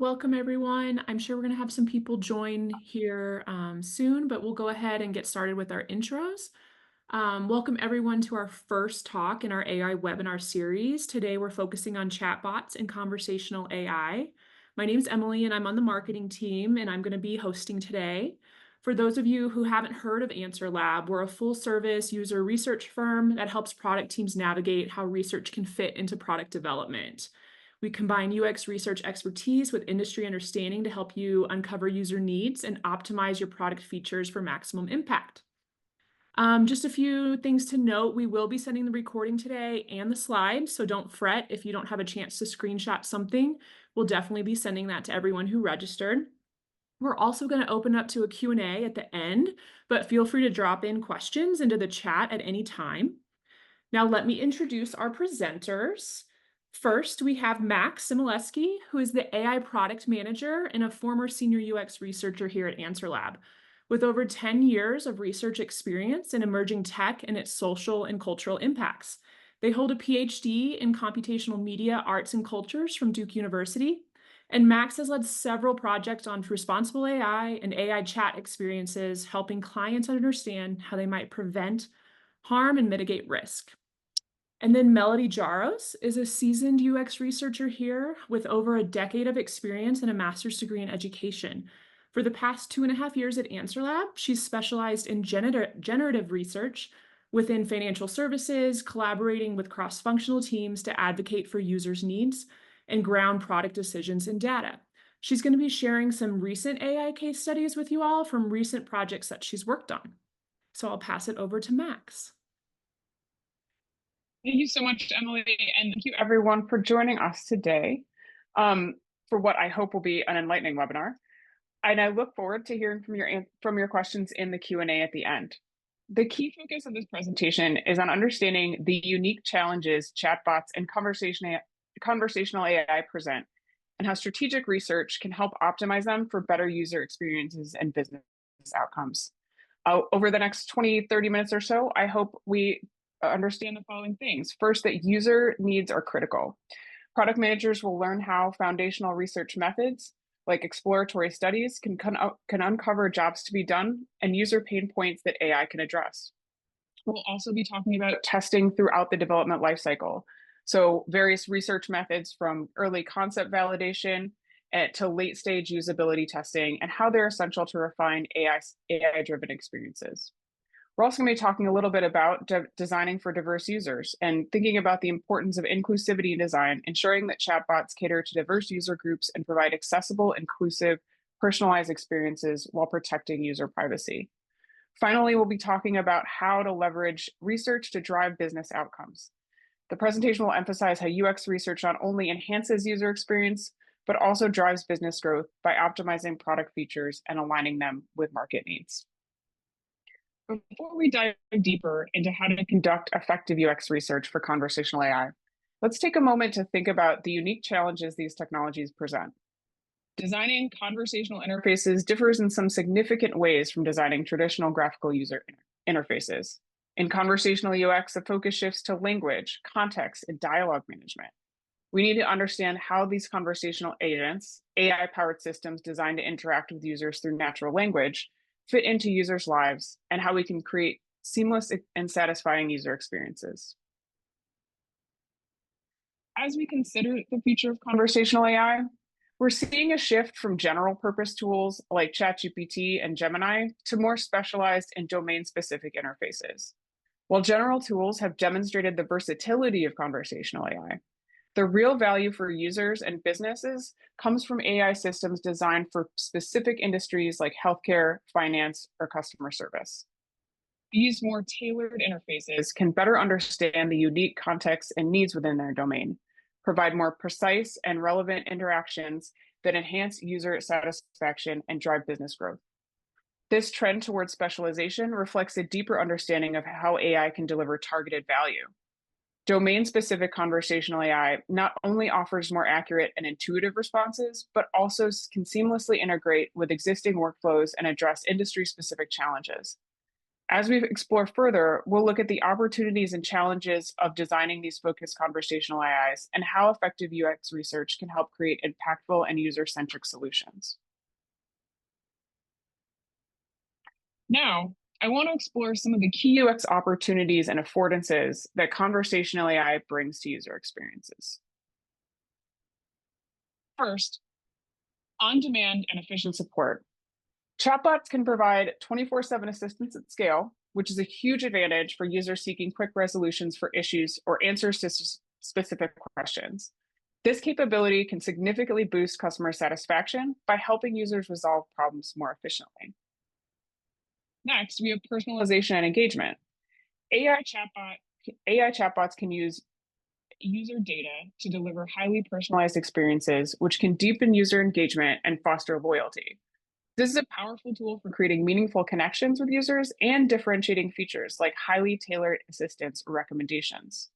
Welcome, everyone. I'm sure we're going to have some people join here soon, but we'll go ahead and get started with our intros. Welcome, everyone, to our first talk in our AI webinar series. Today, we're focusing on chatbots and conversational AI. My name is Emily, and I'm on the marketing team, and I'm going to be hosting today. For those of you who haven't heard of Answer Lab, we're a full-service user research firm that helps product teams navigate how research can fit into product development. We combine UX research expertise with industry understanding to help you uncover user needs and optimize your product features for maximum impact. Just a few things to note. We will be sending the recording today and the slides, so don't fret if you don't have a chance to screenshot something. We'll definitely be sending that to everyone who registered. We're also going to open up to a Q&A at the end, but feel free to drop in questions into the chat at any time. Now let me introduce our presenters. First, we have Max Simileski, who is the AI product manager and a former senior UX researcher here at Answer Lab. With over 10 years of research experience in emerging tech and its social and cultural impacts. They hold a PhD in computational media, arts, and cultures from Duke University. And Max has led several projects on responsible AI and AI chat experiences, helping clients understand how they might prevent harm and mitigate risk. And then Melody Jaros is a seasoned UX researcher here with over a decade of experience and a master's degree in education. For the past 2.5 years at Answer Lab, she's specialized in generative research within financial services, collaborating with cross-functional teams to advocate for users' needs and ground product decisions in data. She's going to be sharing some recent AI case studies with you all from recent projects that she's worked on. So I'll pass it over to Max. Thank you so much, Emily, and thank you everyone for joining us today for what I hope will be an enlightening webinar. And I look forward to hearing from your questions in the Q&A at the end. The key focus of this presentation is on understanding the unique challenges chatbots and conversational AI present, and how strategic research can help optimize them for better user experiences and business outcomes. Over the next 20-30 minutes or so, I hope we understand the following things. First, that user needs are critical. Product managers will learn how foundational research methods like exploratory studies can uncover jobs to be done and user pain points that AI can address. We'll also be talking about testing throughout the development lifecycle. So various research methods from early concept validation to late stage usability testing and how they're essential to refine AI-driven experiences. We're also going to be talking a little bit about designing for diverse users and thinking about the importance of inclusivity in design, ensuring that chatbots cater to diverse user groups and provide accessible, inclusive, personalized experiences while protecting user privacy. Finally, we'll be talking about how to leverage research to drive business outcomes. The presentation will emphasize how UX research not only enhances user experience, but also drives business growth by optimizing product features and aligning them with market needs. Before we dive deeper into how to conduct effective UX research for conversational AI, let's take a moment to think about the unique challenges these technologies present. Designing conversational interfaces differs in some significant ways from designing traditional graphical user interfaces. In conversational UX, the focus shifts to language, context, and dialogue management. We need to understand how these conversational agents, AI-powered systems designed to interact with users through natural language, fit into users' lives, and how we can create seamless and satisfying user experiences. As we consider the future of conversational AI, we're seeing a shift from general purpose tools like ChatGPT and Gemini to more specialized and domain-specific interfaces. While general tools have demonstrated the versatility of conversational AI, the real value for users and businesses comes from AI systems designed for specific industries like healthcare, finance, or customer service. These more tailored interfaces can better understand the unique context and needs within their domain, provide more precise and relevant interactions that enhance user satisfaction and drive business growth. This trend towards specialization reflects a deeper understanding of how AI can deliver targeted value. Domain-specific conversational AI not only offers more accurate and intuitive responses, but also can seamlessly integrate with existing workflows and address industry-specific challenges. As we explore further, we'll look at the opportunities and challenges of designing these focused conversational AIs and how effective UX research can help create impactful and user-centric solutions. Now, I want to explore some of the key UX opportunities and affordances that conversational AI brings to user experiences. First, on-demand and efficient support. Chatbots can provide 24/7 assistance at scale, which is a huge advantage for users seeking quick resolutions for issues or answers to specific questions. This capability can significantly boost customer satisfaction by helping users resolve problems more efficiently. Next, we have personalization and engagement. AI chatbot AI chatbots can use user data to deliver highly personalized experiences, which can deepen user engagement and foster loyalty. This is a powerful tool for creating meaningful connections with users and differentiating features like highly tailored assistance or recommendations.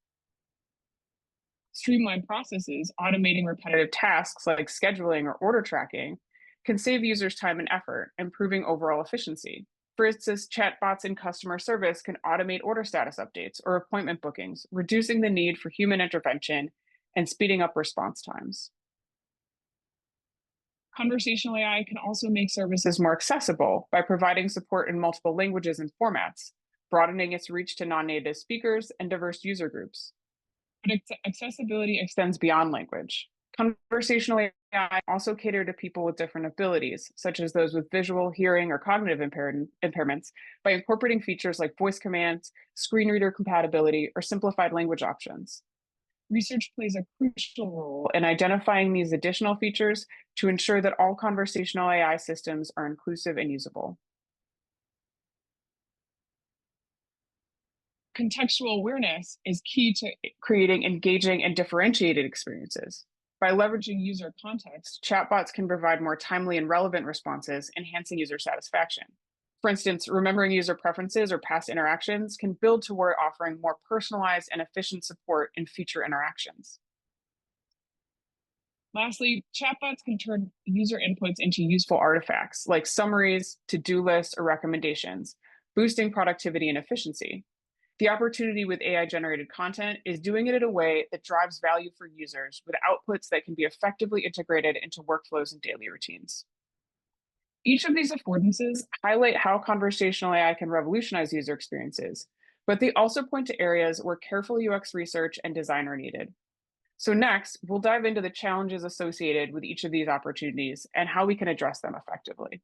Streamlined processes, automating repetitive tasks like scheduling or order tracking, can save users time and effort, improving overall efficiency. For instance, chatbots in customer service can automate order status updates or appointment bookings, reducing the need for human intervention and speeding up response times. Conversational AI can also make services more accessible by providing support in multiple languages and formats, broadening its reach to non native speakers and diverse user groups. But accessibility extends beyond language. Conversational AI also cater to people with different abilities, such as those with visual, hearing, or cognitive impairments, by incorporating features like voice commands, screen reader compatibility, or simplified language options. Research plays a crucial role in identifying these additional features to ensure that all conversational AI systems are inclusive and usable. Contextual awareness is key to creating engaging and differentiated experiences. By leveraging user context, chatbots can provide more timely and relevant responses, enhancing user satisfaction. For instance, remembering user preferences or past interactions can build toward offering more personalized and efficient support in future interactions. Lastly, chatbots can turn user inputs into useful artifacts like summaries, to-do lists, or recommendations, boosting productivity and efficiency. The opportunity with AI generated content is doing it in a way that drives value for users with outputs that can be effectively integrated into workflows and daily routines. Each of these affordances highlight how conversational AI can revolutionize user experiences, but they also point to areas where careful UX research and design are needed. So next, we'll dive into the challenges associated with each of these opportunities and how we can address them effectively.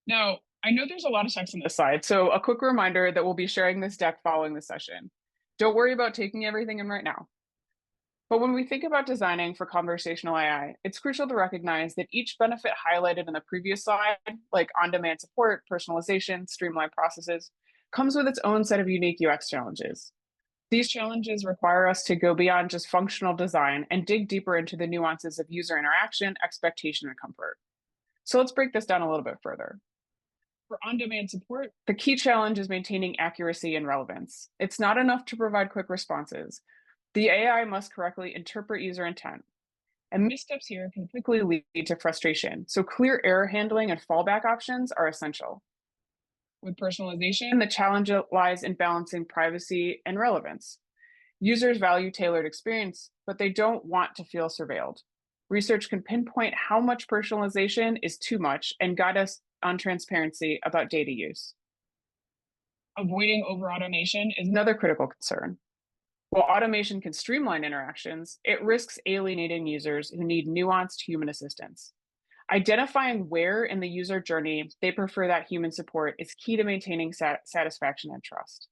Now, I know there's a lot of text on this slide, so a quick reminder that we'll be sharing this deck following the session. Don't worry about taking everything in right now. But when we think about designing for conversational AI, it's crucial to recognize that each benefit highlighted in the previous slide, like on-demand support, personalization, streamlined processes, comes with its own set of unique UX challenges. These challenges require us to go beyond just functional design and dig deeper into the nuances of user interaction, expectation, and comfort. So let's break this down a little bit further. For on-demand support, the key challenge is maintaining accuracy and relevance. It's not enough to provide quick responses. The AI must correctly interpret user intent, and missteps here can quickly lead to frustration. So clear error handling and fallback options are essential. With personalization, the challenge lies in balancing privacy and relevance. Users value tailored experience, but they don't want to feel surveilled. Research can pinpoint how much personalization is too much and guide us on transparency about data use. Avoiding over automation is another critical concern. While automation can streamline interactions, it risks alienating users who need nuanced human assistance. Identifying where in the user journey they prefer that human support is key to maintaining satisfaction and trust.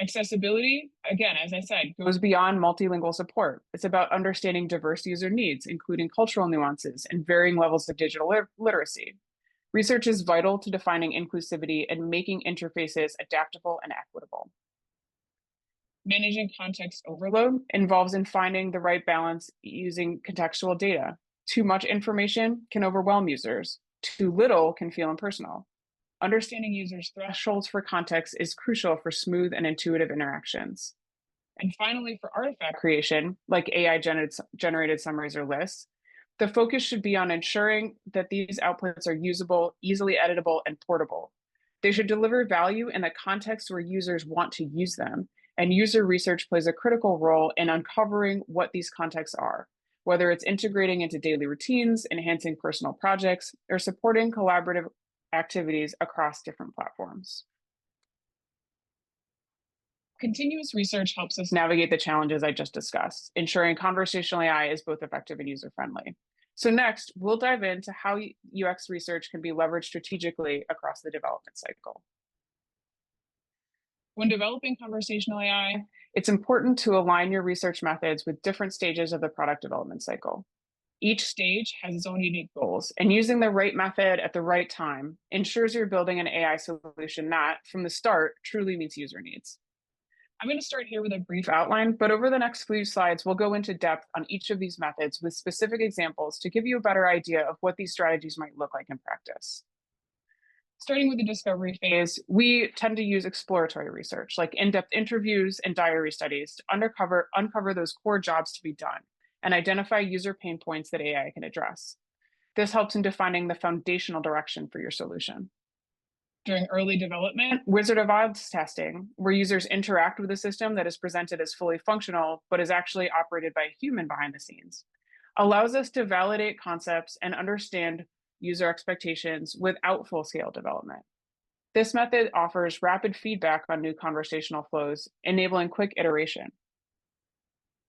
Accessibility, again, as I said, goes beyond multilingual support. It's about understanding diverse user needs, including cultural nuances and varying levels of digital literacy. Research is vital to defining inclusivity and making interfaces adaptable and equitable. Managing context overload involves in finding the right balance using contextual data. Too much information can overwhelm users. Too little can feel impersonal. Understanding users' thresholds for context is crucial for smooth and intuitive interactions. And finally, for artifact creation, like AI generated summaries or lists, The focus should be on ensuring that these outputs are usable, easily editable, and portable. They should deliver value in the context where users want to use them, and user research plays a critical role in uncovering what these contexts are, whether it's integrating into daily routines, enhancing personal projects, or supporting collaborative activities across different platforms. Continuous research helps us navigate the challenges I just discussed, ensuring conversational AI is both effective and user-friendly. So next, we'll dive into how UX research can be leveraged strategically across the development cycle. When developing conversational AI, it's important to align your research methods with different stages of the product development cycle. Each stage has its own unique goals, and using the right method at the right time ensures you're building an AI solution that, from the start, truly meets user needs. I'm going to start here with a brief outline, but over the next few slides, we'll go into depth on each of these methods with specific examples to give you a better idea of what these strategies might look like in practice. Starting with the discovery phase, we tend to use exploratory research, like in-depth interviews and diary studies, to uncover those core jobs to be done and identify user pain points that AI can address. This helps in defining the foundational direction for your solution. During early development, Wizard of Oz testing, where users interact with a system that is presented as fully functional, but is actually operated by a human behind the scenes, allows us to validate concepts and understand user expectations without full-scale development. This method offers rapid feedback on new conversational flows, enabling quick iteration.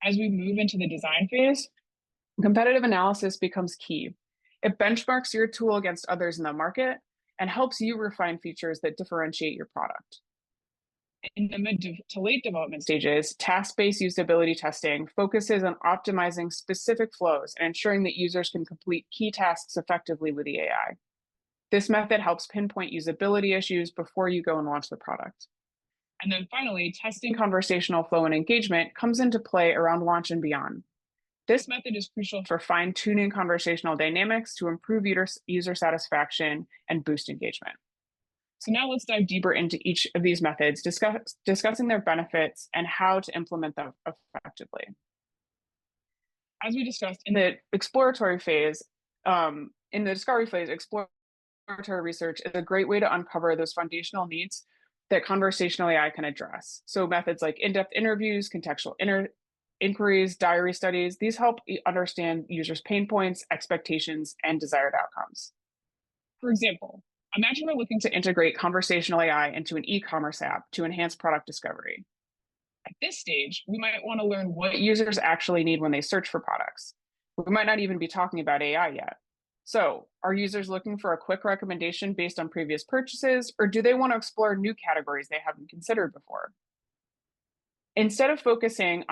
As we move into the design phase, competitive analysis becomes key. It benchmarks your tool against others in the market and helps you refine features that differentiate your product. In the mid to late development stages, task-based usability testing focuses on optimizing specific flows and ensuring that users can complete key tasks effectively with the AI. This method helps pinpoint usability issues before you go and launch the product. And then finally, testing conversational flow and engagement comes into play around launch and beyond. This method is crucial for fine-tuning conversational dynamics to improve user satisfaction and boost engagement. So now let's dive deeper into each of these methods, discussing their benefits and how to implement them effectively. As we discussed in the exploratory phase, in the discovery phase, exploratory research is a great way to uncover those foundational needs that conversational AI can address. So methods like in-depth interviews, contextual inquiries, diary studies, these help understand users' pain points, expectations, and desired outcomes. For example, imagine we're looking to integrate conversational AI into an e-commerce app to enhance product discovery. At this stage, we might want to learn what users actually need when they search for products. We might not even be talking about AI yet. So, are users looking for a quick recommendation based on previous purchases, or do they want to explore new categories they haven't considered before? Instead of focusing,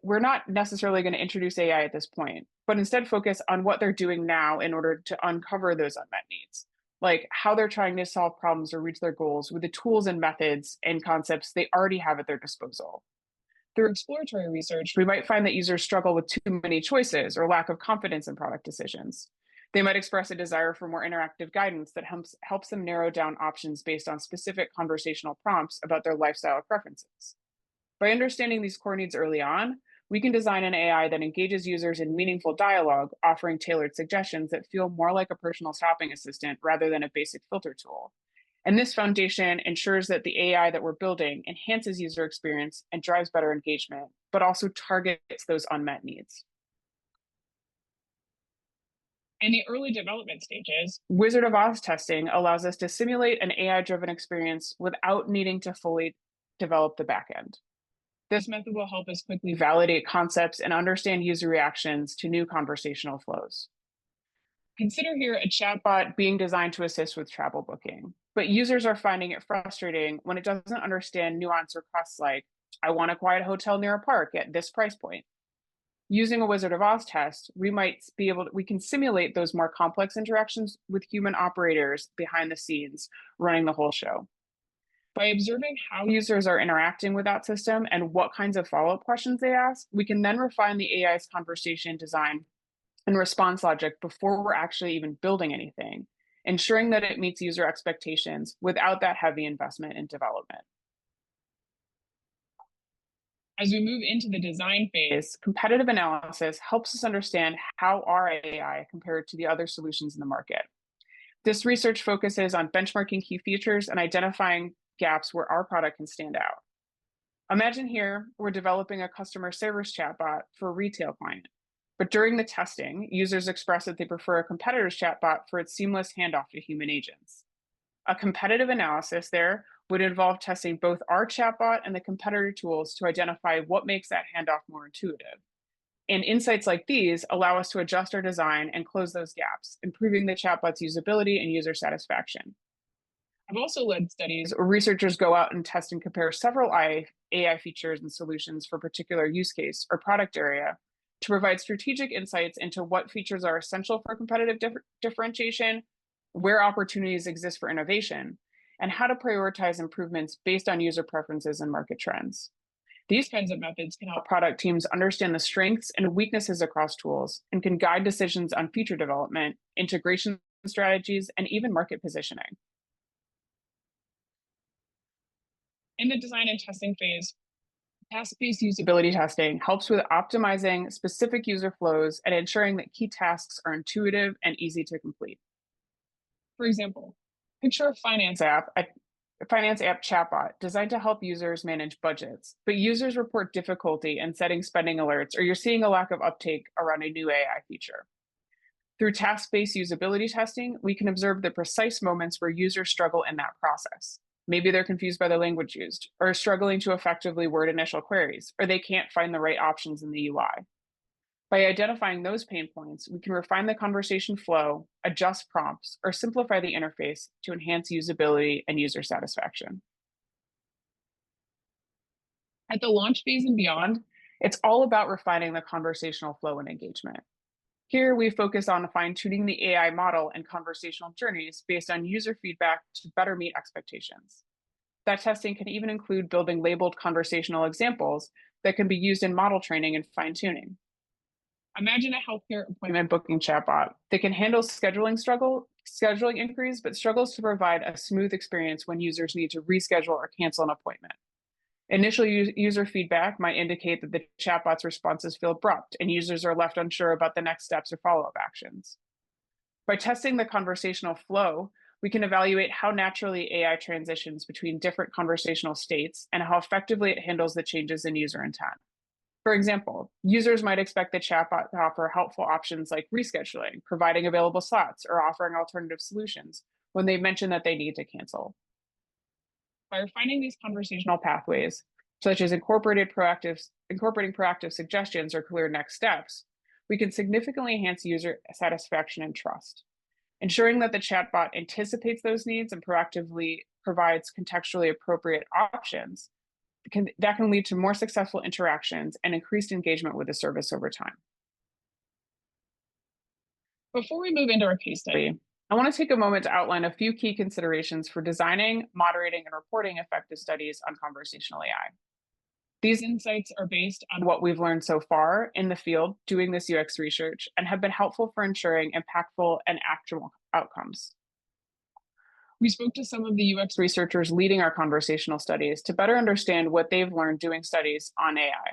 we're not necessarily going to introduce AI at this point, but instead focus on what they're doing now in order to uncover those unmet needs, like how they're trying to solve problems or reach their goals with the tools and methods and concepts they already have at their disposal. Through exploratory research, we might find that users struggle with too many choices or lack of confidence in product decisions. They might express a desire for more interactive guidance that helps them narrow down options based on specific conversational prompts about their lifestyle preferences. By understanding these core needs early on, we can design an AI that engages users in meaningful dialogue, offering tailored suggestions that feel more like a personal shopping assistant rather than a basic filter tool. And this foundation ensures that the AI that we're building enhances user experience and drives better engagement, but also targets those unmet needs. In the early development stages, Wizard of Oz testing allows us to simulate an AI-driven experience without needing to fully develop the backend. This method will help us quickly validate concepts and understand user reactions to new conversational flows. Consider here a chatbot being designed to assist with travel booking, but users are finding it frustrating when it doesn't understand nuance requests like, I want a quiet hotel near a park at this price point. Using a Wizard of Oz test, we can simulate those more complex interactions with human operators behind the scenes running the whole show. By observing how users are interacting with that system and what kinds of follow-up questions they ask, we can then refine the AI's conversation design and response logic before we're actually even building anything, ensuring that it meets user expectations without that heavy investment in development. As we move into the design phase, competitive analysis helps us understand how our AI compared to the other solutions in the market. This research focuses on benchmarking key features and identifying gaps where our product can stand out. Imagine here we're developing a customer service chatbot for a retail client. But during the testing, users express that they prefer a competitor's chatbot for its seamless handoff to human agents. A competitive analysis there would involve testing both our chatbot and the competitor tools to identify what makes that handoff more intuitive. And insights like these allow us to adjust our design and close those gaps, improving the chatbot's usability and user satisfaction. I've also led studies where researchers go out and test and compare several AI features and solutions for a particular use case or product area to provide strategic insights into what features are essential for competitive differentiation, where opportunities exist for innovation, and how to prioritize improvements based on user preferences and market trends. These kinds of methods can help product teams understand the strengths and weaknesses across tools and can guide decisions on feature development, integration strategies, and even market positioning. In the design and testing phase, task-based usability testing helps with optimizing specific user flows and ensuring that key tasks are intuitive and easy to complete. For example, picture a finance app chatbot designed to help users manage budgets, but users report difficulty in setting spending alerts, or you're seeing a lack of uptake around a new AI feature. Through task-based usability testing, we can observe the precise moments where users struggle in that process. Maybe they're confused by the language used, or struggling to effectively word initial queries, or they can't find the right options in the UI. By identifying those pain points, we can refine the conversation flow, adjust prompts, or simplify the interface to enhance usability and user satisfaction. At the launch phase and beyond, it's all about refining the conversational flow and engagement. Here, we focus on fine-tuning the AI model and conversational journeys based on user feedback to better meet expectations. That testing can even include building labeled conversational examples that can be used in model training and fine-tuning. Imagine a healthcare appointment booking chatbot that can handle scheduling inquiries, but struggles to provide a smooth experience when users need to reschedule or cancel an appointment. Initial user feedback might indicate that the chatbot's responses feel abrupt and users are left unsure about the next steps or follow-up actions. By testing the conversational flow, we can evaluate how naturally AI transitions between different conversational states and how effectively it handles the changes in user intent. For example, users might expect the chatbot to offer helpful options like rescheduling, providing available slots, or offering alternative solutions when they mention that they need to cancel. By refining these conversational pathways, such as incorporating proactive suggestions or clear next steps, we can significantly enhance user satisfaction and trust. Ensuring that the chatbot anticipates those needs and proactively provides contextually appropriate options that can lead to more successful interactions and increased engagement with the service over time. Before we move into our case study, I want to take a moment to outline a few key considerations for designing, moderating, and reporting effective studies on conversational AI. These insights are based on what we've learned so far in the field doing this UX research and have been helpful for ensuring impactful and actionable outcomes. We spoke to some of the UX researchers leading our conversational studies to better understand what they've learned doing studies on AI.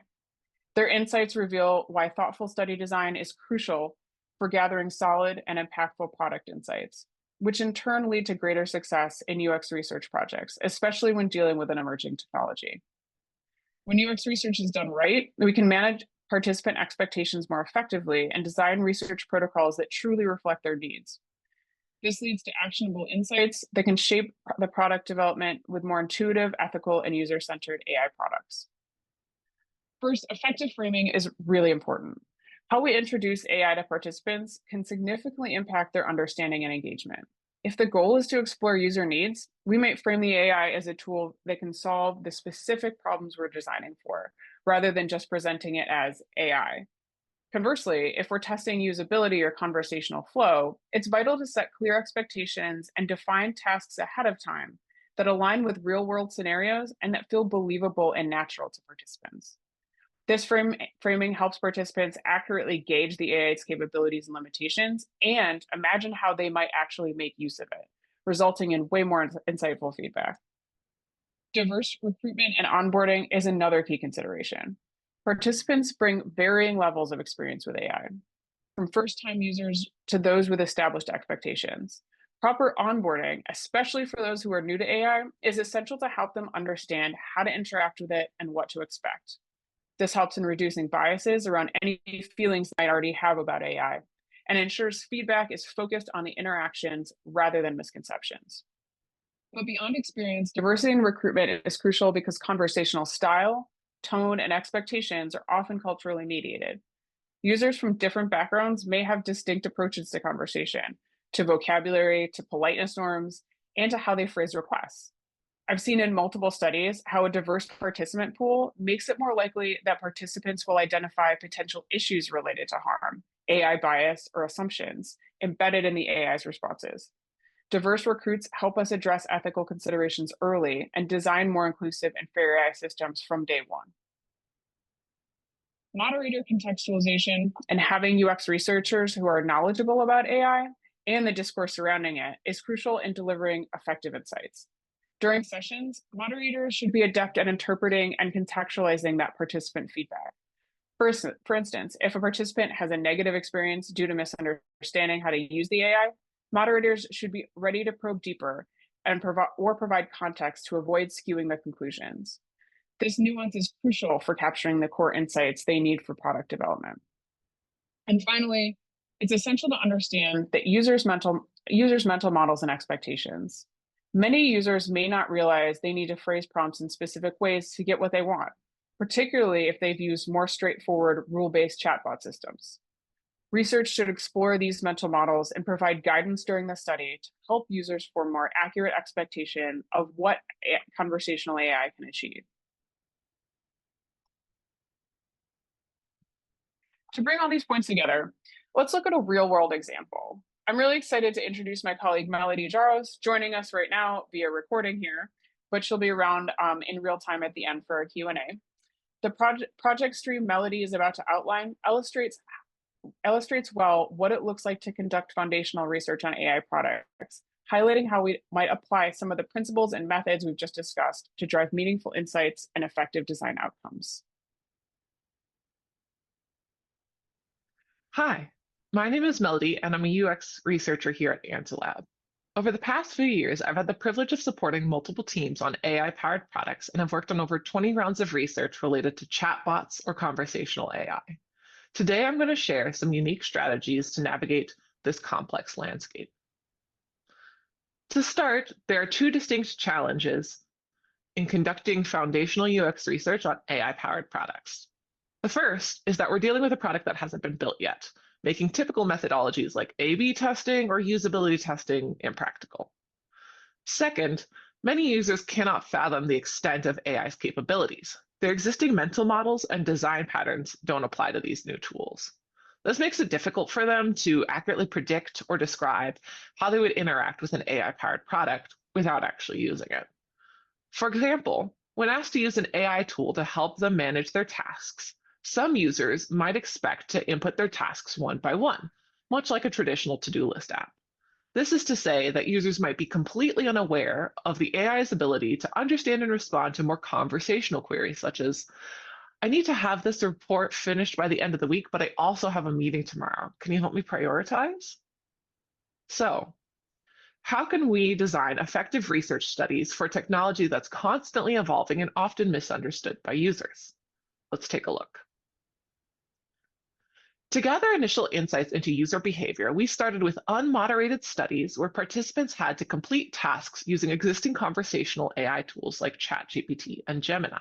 Their insights reveal why thoughtful study design is crucial for gathering solid and impactful product insights, which in turn lead to greater success in UX research projects, especially when dealing with an emerging technology. When UX research is done right, we can manage participant expectations more effectively and design research protocols that truly reflect their needs. This leads to actionable insights that can shape the product development with more intuitive, ethical, and user-centered AI products. First, effective framing is really important. How we introduce AI to participants can significantly impact their understanding and engagement. If the goal is to explore user needs, we might frame the AI as a tool that can solve the specific problems we're designing for, rather than just presenting it as AI. Conversely, if we're testing usability or conversational flow, it's vital to set clear expectations and define tasks ahead of time that align with real-world scenarios and that feel believable and natural to participants. This framing helps participants accurately gauge the AI's capabilities and limitations and imagine how they might actually make use of it, resulting in way more insightful feedback. Diverse recruitment and onboarding is another key consideration. Participants bring varying levels of experience with AI, from first time users to those with established expectations. Proper onboarding, especially for those who are new to AI, is essential to help them understand how to interact with it and what to expect. This helps in reducing biases around any feelings they might already have about AI and ensures feedback is focused on the interactions rather than misconceptions. But beyond experience, diversity in recruitment is crucial because conversational style, tone, and expectations are often culturally mediated. Users from different backgrounds may have distinct approaches to conversation, to vocabulary, to politeness norms, and to how they phrase requests. I've seen in multiple studies how a diverse participant pool makes it more likely that participants will identify potential issues related to harm, AI bias, or assumptions embedded in the AI's responses. Diverse recruits help us address ethical considerations early and design more inclusive and fair AI systems from day one. Moderator contextualization and having UX researchers who are knowledgeable about AI and the discourse surrounding it is crucial in delivering effective insights. During sessions, moderators should be adept at interpreting and contextualizing that participant feedback. For instance, if a participant has a negative experience due to misunderstanding how to use the AI, moderators should be ready to probe deeper and provide context to avoid skewing the conclusions. This nuance is crucial for capturing the core insights they need for product development. And finally, it's essential to understand that users' mental models and expectations. Many users may not realize they need to phrase prompts in specific ways to get what they want, particularly if they've used more straightforward rule-based chatbot systems. Research should explore these mental models and provide guidance during the study to help users form more accurate expectation of what conversational AI can achieve. To bring all these points together, let's look at a real world example. I'm really excited to introduce my colleague Melody Jaros, joining us right now via recording here, but she'll be around in real time at the end for a Q&A. The project stream Melody is about to outline illustrates well what it looks like to conduct foundational research on AI products, highlighting how we might apply some of the principles and methods we've just discussed to drive meaningful insights and effective design outcomes. Hi, my name is Melody, and I'm a UX researcher here at Antilab. Over the past few years, I've had the privilege of supporting multiple teams on AI-powered products and have worked on over 20 rounds of research related to chatbots or conversational AI. Today, I'm going to share some unique strategies to navigate this complex landscape. To start, there are two distinct challenges in conducting foundational UX research on AI-powered products. The first is that we're dealing with a product that hasn't been built yet, making typical methodologies like A/B testing or usability testing impractical. Second, many users cannot fathom the extent of AI's capabilities. Their existing mental models and design patterns don't apply to these new tools. This makes it difficult for them to accurately predict or describe how they would interact with an AI-powered product without actually using it. For example, when asked to use an AI tool to help them manage their tasks, some users might expect to input their tasks one by one, much like a traditional to-do list app. This is to say that users might be completely unaware of the AI's ability to understand and respond to more conversational queries, such as, I need to have this report finished by the end of the week, but I also have a meeting tomorrow. Can you help me prioritize? So, how can we design effective research studies for technology that's constantly evolving and often misunderstood by users? Let's take a look. To gather initial insights into user behavior, we started with unmoderated studies where participants had to complete tasks using existing conversational AI tools like ChatGPT and Gemini.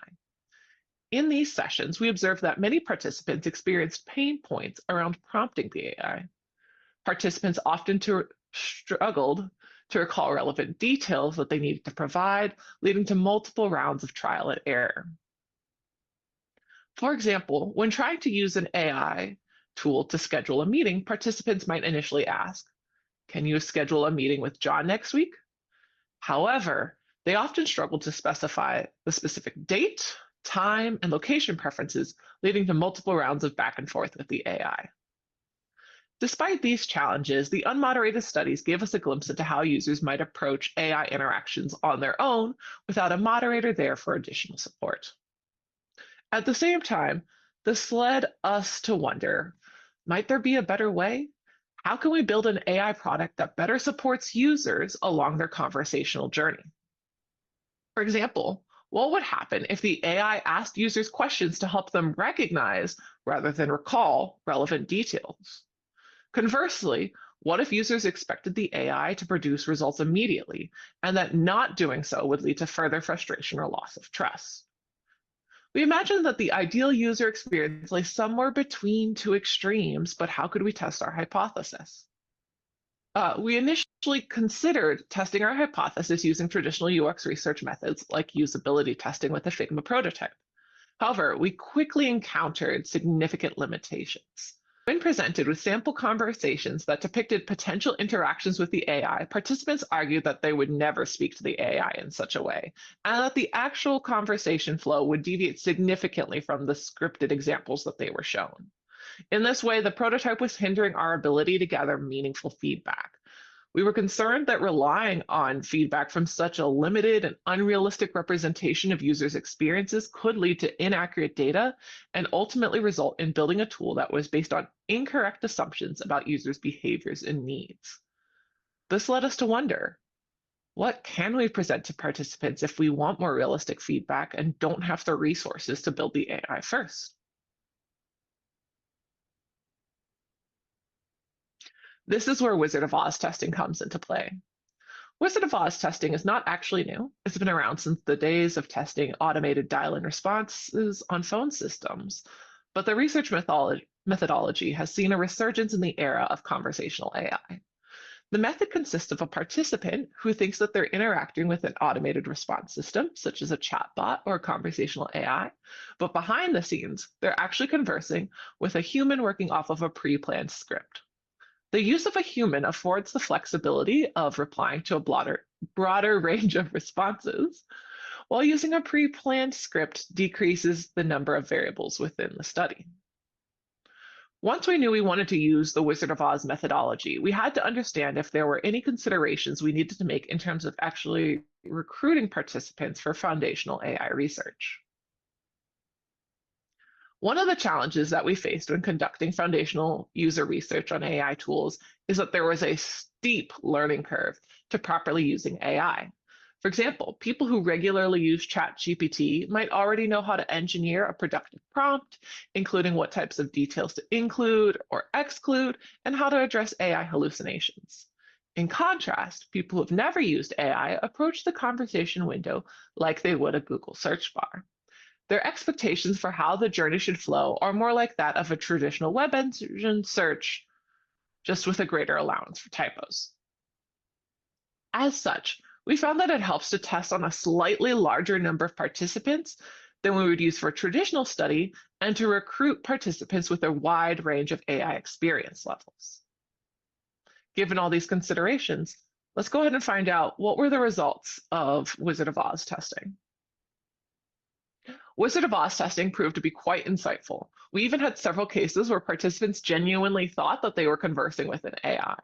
In these sessions, we observed that many participants experienced pain points around prompting the AI. Participants often struggled to recall relevant details that they needed to provide, leading to multiple rounds of trial and error. For example, when trying to use an AI tool to schedule a meeting, participants might initially ask, can you schedule a meeting with John next week? However, they often struggle to specify the specific date, time, and location preferences, leading to multiple rounds of back and forth with the AI. Despite these challenges, the unmoderated studies gave us a glimpse into how users might approach AI interactions on their own without a moderator there for additional support. At the same time, this led us to wonder, might there be a better way? How can we build an AI product that better supports users along their conversational journey? For example, what would happen if the AI asked users questions to help them recognize rather than recall relevant details? Conversely, what if users expected the AI to produce results immediately, and that not doing so would lead to further frustration or loss of trust? We imagined that the ideal user experience lay somewhere between two extremes, but how could we test our hypothesis? We initially considered testing our hypothesis using traditional UX research methods like usability testing with a Figma prototype. However, we quickly encountered significant limitations. When presented with sample conversations that depicted potential interactions with the AI, participants argued that they would never speak to the AI in such a way, and that the actual conversation flow would deviate significantly from the scripted examples that they were shown. In this way, the prototype was hindering our ability to gather meaningful feedback. We were concerned that relying on feedback from such a limited and unrealistic representation of users' experiences could lead to inaccurate data and ultimately result in building a tool that was based on incorrect assumptions about users' behaviors and needs. This led us to wonder, what can we present to participants if we want more realistic feedback and don't have the resources to build the AI first? This is where Wizard of Oz testing comes into play. Wizard of Oz testing is not actually new. It's been around since the days of testing automated dial-in responses on phone systems. But the research methodology has seen a resurgence in the era of conversational AI. The method consists of a participant who thinks that they're interacting with an automated response system, such as a chatbot or a conversational AI, but behind the scenes, they're actually conversing with a human working off of a pre-planned script. The use of a human affords the flexibility of replying to a broader range of responses, while using a pre-planned script decreases the number of variables within the study. Once we knew we wanted to use the Wizard of Oz methodology, we had to understand if there were any considerations we needed to make in terms of actually recruiting participants for foundational AI research. One of the challenges that we faced when conducting foundational user research on AI tools is that there was a steep learning curve to properly using AI. For example, people who regularly use ChatGPT might already know how to engineer a productive prompt, including what types of details to include or exclude, and how to address AI hallucinations. In contrast, people who've never used AI approach the conversation window like they would a Google search bar. Their expectations for how the journey should flow are more like that of a traditional web engine search, just with a greater allowance for typos. As such, we found that it helps to test on a slightly larger number of participants than we would use for a traditional study and to recruit participants with a wide range of AI experience levels. Given all these considerations, let's go ahead and find out what were the results of Wizard of Oz testing. Wizard of Oz testing proved to be quite insightful. We even had several cases where participants genuinely thought that they were conversing with an AI.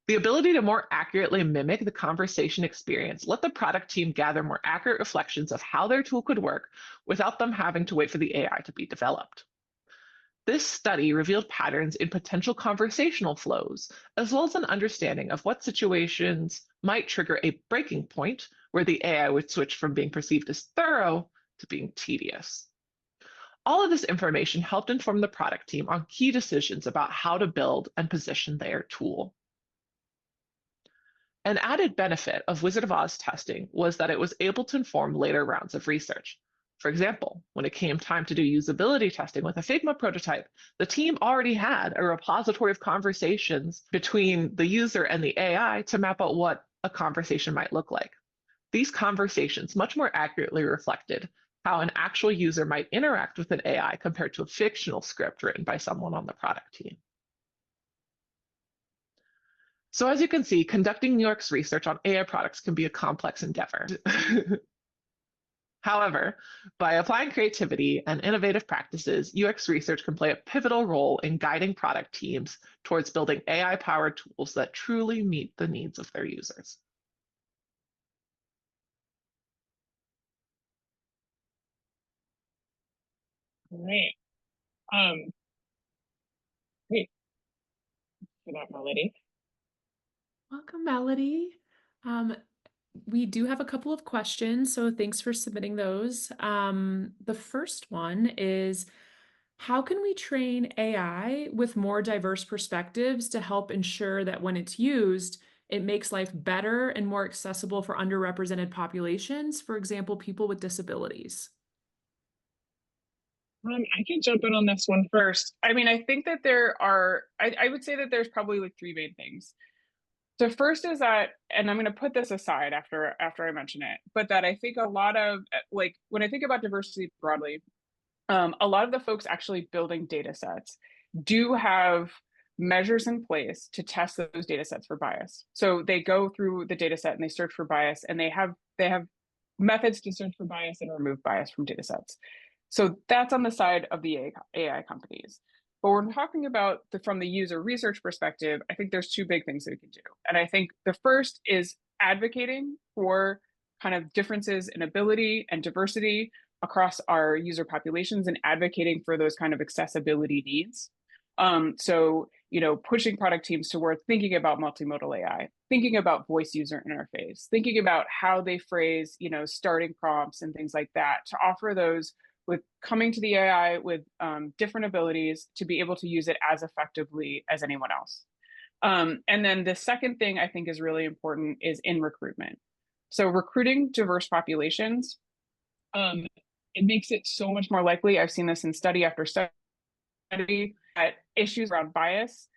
The ability to more accurately mimic the conversation experience let the product team gather more accurate reflections of how their tool could work without them having to wait for the AI to be developed. This study revealed patterns in potential conversational flows, as well as an understanding of what situations might trigger a breaking point where the AI would switch from being perceived as thorough to being tedious. All of this information helped inform the product team on key decisions about how to build and position their tool. An added benefit of Wizard of Oz testing was that it was able to inform later rounds of research. For example, when it came time to do usability testing with a Figma prototype, the team already had a repository of conversations between the user and the AI to map out what a conversation might look like. These conversations much more accurately reflected how an actual user might interact with an AI compared to a fictional script written by someone on the product team. So as you can see, conducting UX research on AI products can be a complex endeavor. However, by applying creativity and innovative practices, UX research can play a pivotal role in guiding product teams towards building AI-powered tools that truly meet the needs of their users. Great. Great for that, Melody. Welcome, Melody. Um, we do have a couple of questions, so thanks for submitting those. The first one is, how can we train AI with more diverse perspectives to help ensure that when it's used, it makes life better and more accessible for underrepresented populations, for example, people with disabilities? I can jump in on this one first. I mean, I think that I would say that there's probably like three main things. The first is that, and I'm going to put this aside after I mention it, but that I think a lot of like when I think about diversity broadly, a lot of the folks actually building data sets do have measures in place to test those data sets for bias. So they go through the data set and they search for bias, and they have methods to search for bias and remove bias from data sets. So that's on the side of the AI companies. But we're talking about from the user research perspective, I think there's two big things that we can do. And I think the first is advocating for kind of differences in ability and diversity across our user populations and advocating for those kind of accessibility needs. So, pushing product teams toward thinking about multimodal AI, thinking about voice user interface, thinking about how they phrase, starting prompts and things like that to offer those with coming to the AI with different abilities to be able to use it as effectively as anyone else. And then the second thing I think is really important is in recruitment. So recruiting diverse populations, it makes it so much more likely. I've seen this in study after study that issues around bias,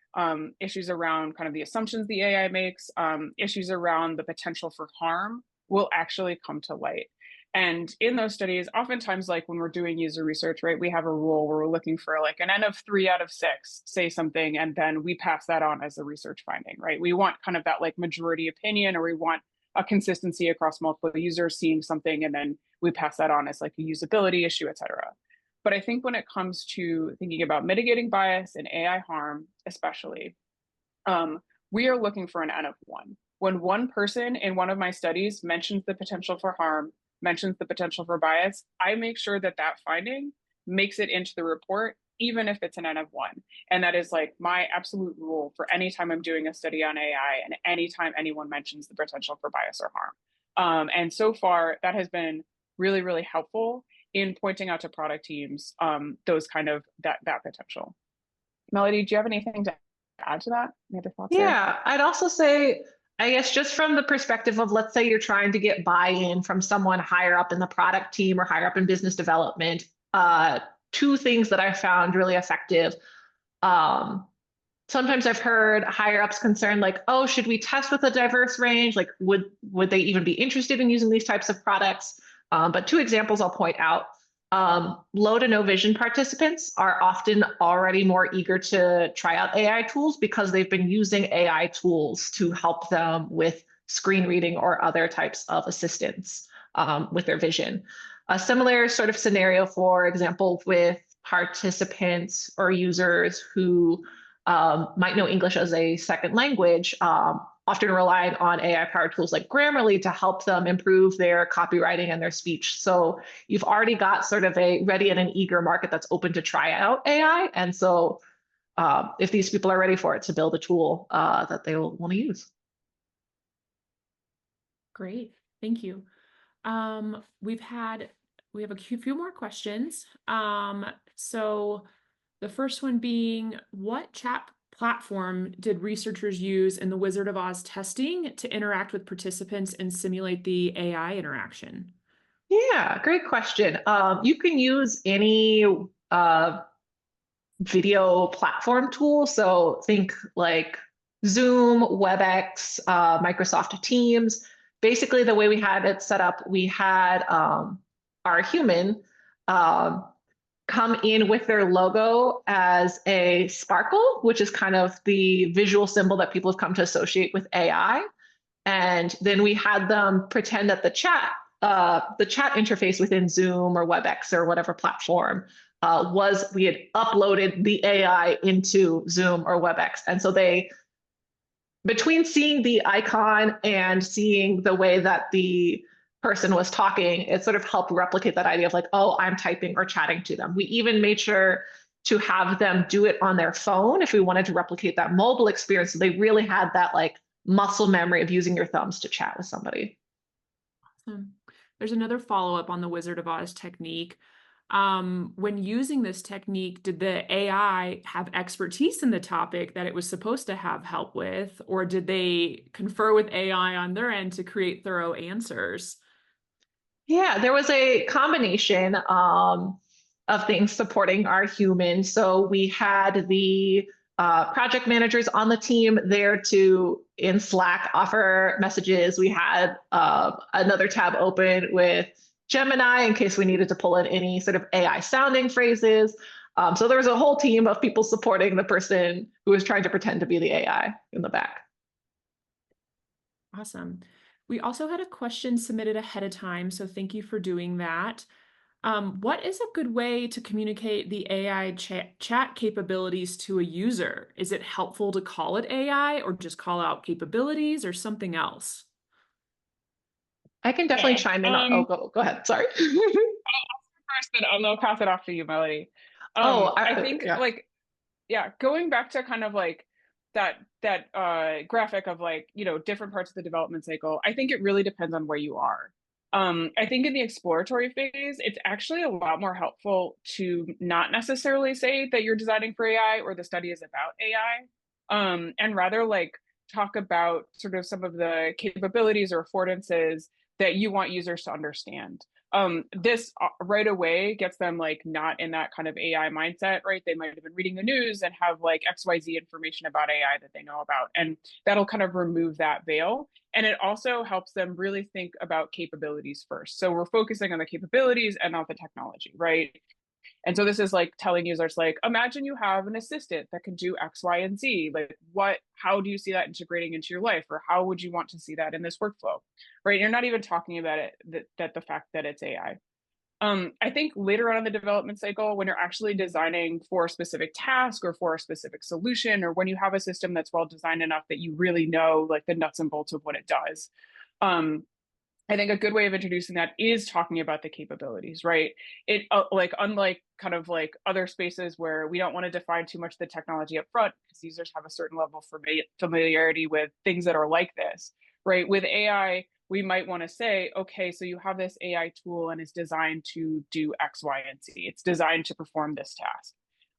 issues around kind of the assumptions the AI makes, issues around the potential for harm will actually come to light. And in those studies, oftentimes, like when we're doing user research, right, we have a rule where we're looking for like an N of 3 out of 6 say something, and then we pass that on as a research finding, right? We want kind of that like majority opinion, or we want a consistency across multiple users seeing something, and then we pass that on as like a usability issue, et cetera. But I think when it comes to thinking about mitigating bias and AI harm, especially, we are looking for an N of 1. When one person in one of my studies mentions the potential for harm, mentions the potential for bias, I make sure that that finding makes it into the report, even if it's an N of 1. And that is like my absolute rule for any time I'm doing a study on AI and anytime anyone mentions the potential for bias or harm. And so far, that has been really, really helpful in pointing out to product teams those kind of that potential. Melody, do you have anything to add to that? Any other thoughts there? Yeah, I'd also say, I guess, just from the perspective of, let's say you're trying to get buy-in from someone higher up in the product team or higher up in business development, two things that I found really effective. Sometimes I've heard higher ups concerned, like, oh, should we test with a diverse range? Like, would they even be interested in using these types of products? But two examples I'll point out. Low to no vision participants are often already more eager to try out AI tools because they've been using AI tools to help them with screen reading or other types of assistance with their vision. A similar sort of scenario, for example, with participants or users who might know English as a second language, often relying on AI-powered tools like Grammarly to help them improve their copywriting and their speech. So you've already got sort of a ready and an eager market that's open to try out AI. And so if these people are ready for it, to build a tool that they will want to use. Great, thank you. We have a few more questions. So the first one being, what chat platform did researchers use in the Wizard of Oz testing to interact with participants and simulate the AI interaction? Yeah, great question. You can use any video platform tool. So think like Zoom, WebEx, Microsoft Teams. Basically, the way we had it set up, we had our human come in with their logo as a sparkle, which is kind of the visual symbol that people have come to associate with AI. And then we had them pretend that the chat the chat interface within Zoom or WebEx or whatever platform was we had uploaded the AI into Zoom or WebEx. And so they, between seeing the icon and seeing the way that the person was talking, it sort of helped replicate that idea of like, oh, I'm typing or chatting to them. We even made sure to have them do it on their phone if we wanted to replicate that mobile experience. So they really had that like muscle memory of using your thumbs to chat with somebody. There's another follow-up on the Wizard of Oz technique. When using this technique, did the AI have expertise in the topic that it was supposed to have help with, or did they confer with AI on their end to create thorough answers? Yeah, there was a combination of things supporting our humans. So we had the project managers on the team there to, in Slack, offer messages. We had another tab open with Gemini in case we needed to pull in any sort of AI sounding phrases. So there was a whole team of people supporting the person who was trying to pretend to be the AI in the back. Awesome. We also had a question submitted ahead of time, so thank you for doing that. What is a good way to communicate the AI chat capabilities to a user? Is it helpful to call it AI or just call out capabilities or something else? I can definitely Yeah. chime in. Oh, go ahead. Sorry. First, then I'll pass it off to you, Melody. Oh, I think yeah. like, yeah, going back to kind of like that graphic of like, you know, different parts of the development cycle, I think it really depends on where you are. I think in the exploratory phase, it's actually a lot more helpful to not necessarily say that you're designing for AI or the study is about AI, and rather like talk about sort of some of the capabilities or affordances that you want users to understand. This right away gets them like not in that kind of AI mindset, right? They might have been reading the news and have like XYZ information about AI that they know about. And that'll kind of remove that veil. And it also helps them really think about capabilities first. So we're focusing on the capabilities and not the technology, right? And so this is like telling users like, imagine you have an assistant that can do X, Y, and Z. Like how do you see that integrating into your life? Or how would you want to see that in this workflow? Right. You're not even talking about it, that the fact that it's AI. I think later on in the development cycle, when you're actually designing for a specific task or for a specific solution, or when you have a system that's well designed enough that you really know like the nuts and bolts of what it does, I think a good way of introducing that is talking about the capabilities, right? It like unlike kind of like other spaces where we don't want to define too much the technology up front because users have a certain level of familiarity with things that are like this, right? With AI, we might want to say, okay, so you have this AI tool and it's designed to do X, Y, and Z. It's designed to perform this task.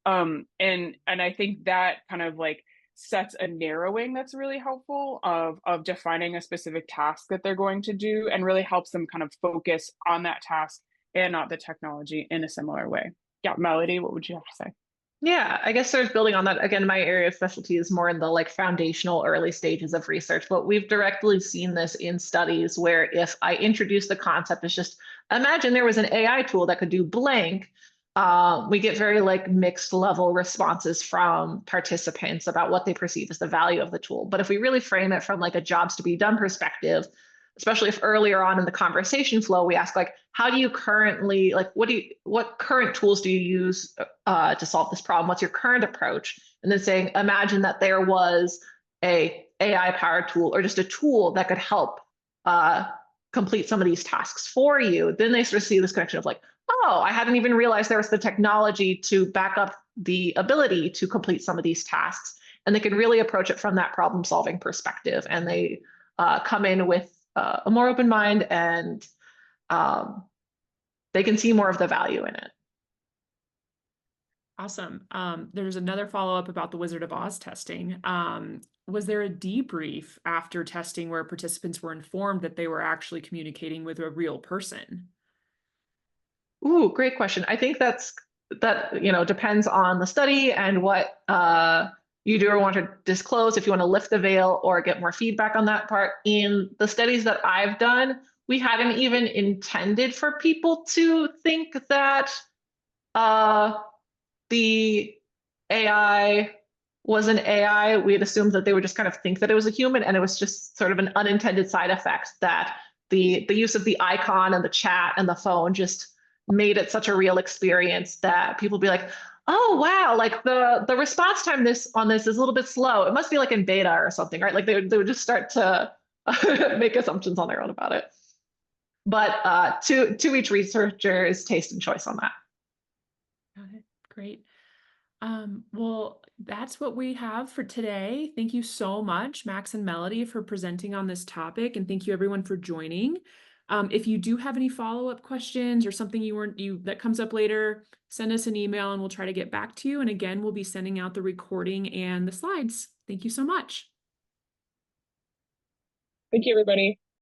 And I think that kind of like sets a narrowing that's really helpful of defining a specific task that they're going to do and really helps them kind of focus on that task and not the technology in a similar way. Yeah, Melody, what would you have to say? Yeah, I guess sort of building on that, again, my area of specialty is more in the like foundational early stages of research, but we've directly seen this in studies where if I introduce the concept as just imagine there was an AI tool that could do blank, we get very like mixed level responses from participants about what they perceive as the value of the tool. But if we really frame it from like a jobs to be done perspective, especially if earlier on in the conversation flow, we ask like, how do you currently, like, what current tools do you use to solve this problem? What's your current approach? And then saying, imagine that there was a AI powered tool or just a tool that could help complete some of these tasks for you. Then they sort of see this connection of like, oh, I hadn't even realized there was the technology to back up the ability to complete some of these tasks. And they can really approach it from that problem solving perspective. And they come in with a more open mind and they can see more of the value in it. Awesome. There's another follow-up about the Wizard of Oz testing. Was there a debrief after testing where participants were informed that they were actually communicating with a real person? Ooh, great question. I think that depends on the study and what you do or want to disclose, if you want to lift the veil or get more feedback on that part. In the studies that I've done, we hadn't even intended for people to think that the AI was an AI. We had assumed that they would just kind of think that it was a human, and it was just sort of an unintended side effect that the use of the icon and the chat and the phone just made it such a real experience that people be like, oh wow, like the response time on this is a little bit slow. It must be like in beta or something, right? Like they would just start to make assumptions on their own about it. But to each researcher's taste and choice on that. Got it. Great. Well, that's what we have for today. Thank you so much, Max and Melody, for presenting on this topic, and thank you everyone for joining. If you do have any follow-up questions or something that comes up later, send us an email and we'll try to get back to you. And again, we'll be sending out the recording and the slides. Thank you so much. Thank you, everybody.